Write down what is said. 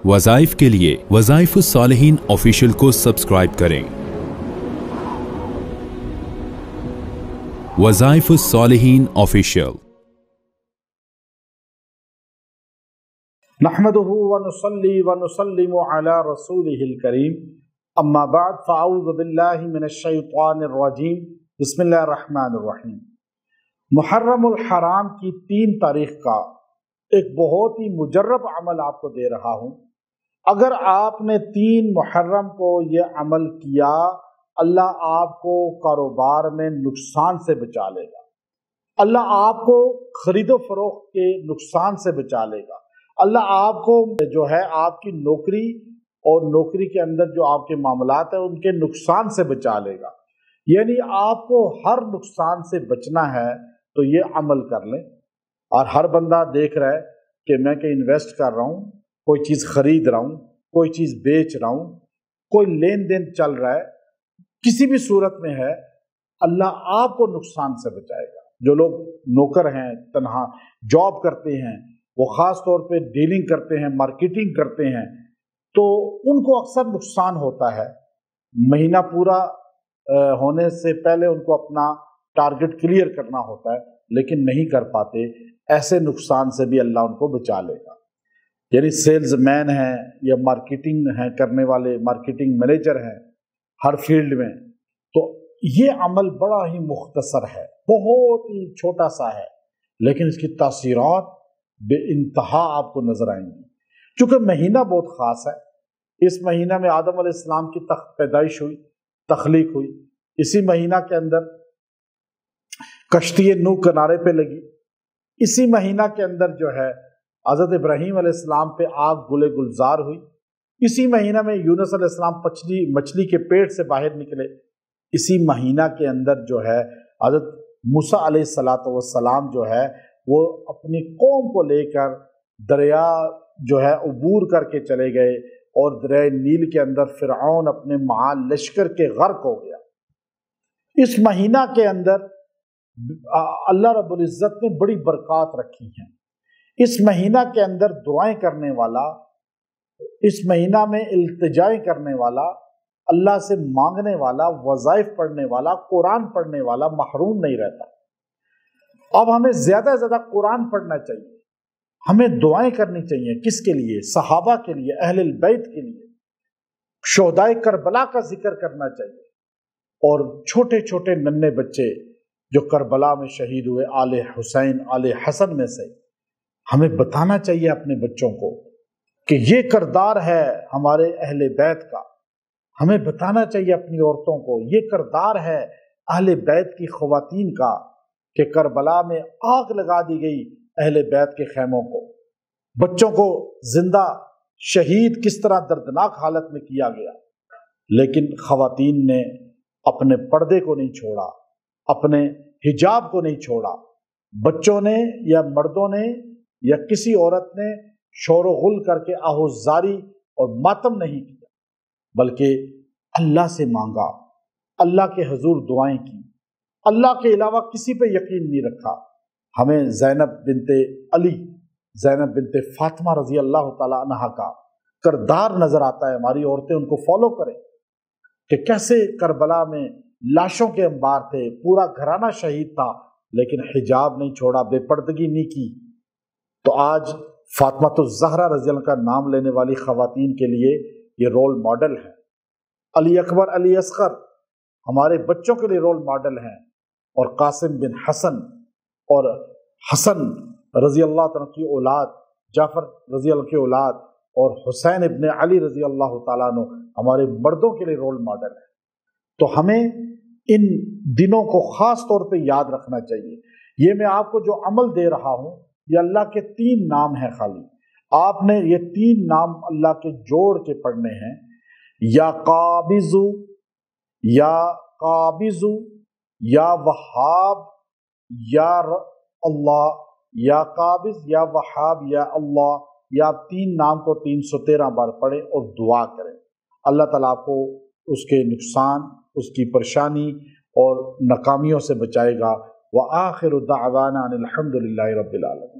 वज़ाइफ के लिए वज़ाइफ सालिहीन ऑफिशियल को सब्सक्राइब करें। वज़ाइफ सालिहीन ऑफिशियल। नहमदुहु व नुसल्ली व नुसल्लिमु अला रसूलिहिल करीम, अम्मा बाद, फ़अऊज़ु बिल्लाहि मिनश शैतानिर रजीम, बिस्मिल्लाहिर रहमानिर रहीम। मुहर्रमुल हराम की 3 तारीख का एक बहुत ही मुजर्रब अमल आपको दे रहा हूँ। अगर आपने 3 मुहर्रम को ये अमल किया, अल्लाह आपको कारोबार में नुकसान से बचा लेगा, अल्लाह आपको खरीदो फरोख्त के नुकसान से बचा लेगा, अल्लाह आपको जो है आपकी नौकरी और नौकरी के अंदर जो आपके मामलात हैं उनके नुकसान से बचा लेगा। यानी आपको हर नुकसान से बचना है तो ये अमल कर लें। और हर बंदा देख रहा है कि मैं कहीं इन्वेस्ट कर रहा हूँ, कोई चीज़ खरीद रहा हूँ, कोई चीज़ बेच रहा हूँ, कोई लेन देन चल रहा है, किसी भी सूरत में है, अल्लाह आपको नुकसान से बचाएगा। जो लोग नौकर हैं, तनहा जॉब करते हैं, वो ख़ास तौर पे डीलिंग करते हैं, मार्केटिंग करते हैं, तो उनको अक्सर नुकसान होता है। महीना पूरा होने से पहले उनको अपना टारगेट क्लियर करना होता है, लेकिन नहीं कर पाते। ऐसे नुकसान से भी अल्लाह उनको बचा लेगा। यानी सेल्समैन हैं या मार्केटिंग हैं करने वाले, मार्केटिंग मैनेजर हैं हर फील्ड में, तो ये अमल बड़ा ही मुख्तसर है, बहुत ही छोटा सा है, लेकिन इसकी तासीरात बेइंतहा आपको नजर आएंगी। चूँकि महीना बहुत ख़ास है, इस महीना में आदम अलैहिस्सलाम की पैदाइश हुई, तख्लीक हुई। इसी महीना के अंदर कश्ती नूह किनारे पे लगी। इसी महीना के अंदर जो है हज़रत इब्राहीम अलैहिस्सलाम पे आग गुले गुलजार हुई। इसी महीना में यूनुस अलैहिस्सलाम मछली के पेट से बाहर निकले। इसी महीना के अंदर जो है हज़रत मूसा अलैहिस्सलातु वस्सलाम जो है वो अपनी कौम को लेकर दरिया जो है अबूर करके चले गए और दरिया नील के अंदर फ़िरऔन अपने महान लश्कर के गर्क हो गया। इस महीना के अंदर अल्लाह रब्बुल इज़्ज़त ने बड़ी बरक़ात रखी हैं। इस महीना के अंदर दुआएं करने वाला, इस महीना में इल्तिजाएं करने वाला, अल्लाह से मांगने वाला, वज़ाइफ पढ़ने वाला, कुरान पढ़ने वाला महरूम नहीं रहता। अब हमें ज़्यादा से ज़्यादा कुरान पढ़ना चाहिए, हमें दुआएं करनी चाहिए। किसके लिए? सहाबा के लिए, अहले बैत के लिए। शोहदाए करबला का जिक्र करना चाहिए। और छोटे छोटे नन्हे बच्चे जो करबला में शहीद हुए, आले हुसैन, आले हसन में से, हमें बताना चाहिए अपने बच्चों को कि ये किरदार है हमारे अहले बैत का। हमें बताना चाहिए अपनी औरतों को, ये किरदार है अहले बैत की ख़वातीन का कि करबला में आग लगा दी गई अहले बैत के खैमों को। बच्चों को जिंदा शहीद किस तरह दर्दनाक हालत में किया गया, लेकिन ख़वातीन ने अपने पर्दे को नहीं छोड़ा, अपने हिजाब को नहीं छोड़ा। बच्चों ने या मर्दों ने या किसी औरत ने शोर गुल करके आहुजारी और मातम नहीं किया, बल्कि अल्लाह से मांगा, अल्लाह के हुजूर दुआएं की, अल्लाह के अलावा किसी पे यकीन नहीं रखा। हमें ज़ैनब बिनते अली, ज़ैनब बिनते फातिमा रज़ी अल्लाह ताला अन्हा का किरदार नजर आता है। हमारी औरतें उनको फॉलो करें कि कैसे करबला में लाशों के अंबार थे, पूरा घराना शहीद था, लेकिन हिजाब नहीं छोड़ा, बेपर्दगी नहीं की। तो आज फातिमातुज़ ज़हरा रज़ी अल्लाह का नाम लेने वाली ख़वातीन के लिए ये रोल मॉडल है। अली अकबर, अली असगर हमारे बच्चों के लिए रोल मॉडल हैं। और कासिम बिन हसन और हसन रज़ी अल्लाह तआला की औलाद, जाफ़र रज़ी अल्लाह की औलाद और हुसैन इब्न अली रज़ी अल्लाह तआला अन्हु हमारे मर्दों के लिए रोल मॉडल है। तो हमें इन दिनों को ख़ास तौर पे याद रखना चाहिए। ये मैं आपको जो अमल दे रहा हूँ, ये अल्लाह के 3 नाम हैं। खाली आपने ये 3 नाम अल्लाह के जोड़ के पढ़ने हैं। या काबिज़ु, या काबिज़ु, या वहाब, या अल्लाह, या काबिज़, या वहाब, या अल्लाह। या आप 3 नाम को 313 बार पढ़ें और दुआ करें। अल्लाह ताला आपको उसके नुकसान, उसकी परेशानी और नाकामियों से बचाएगा। व आखिरु दाअवाना अनिल हम्दुलिल्लाहि रब्बिल आलमीन।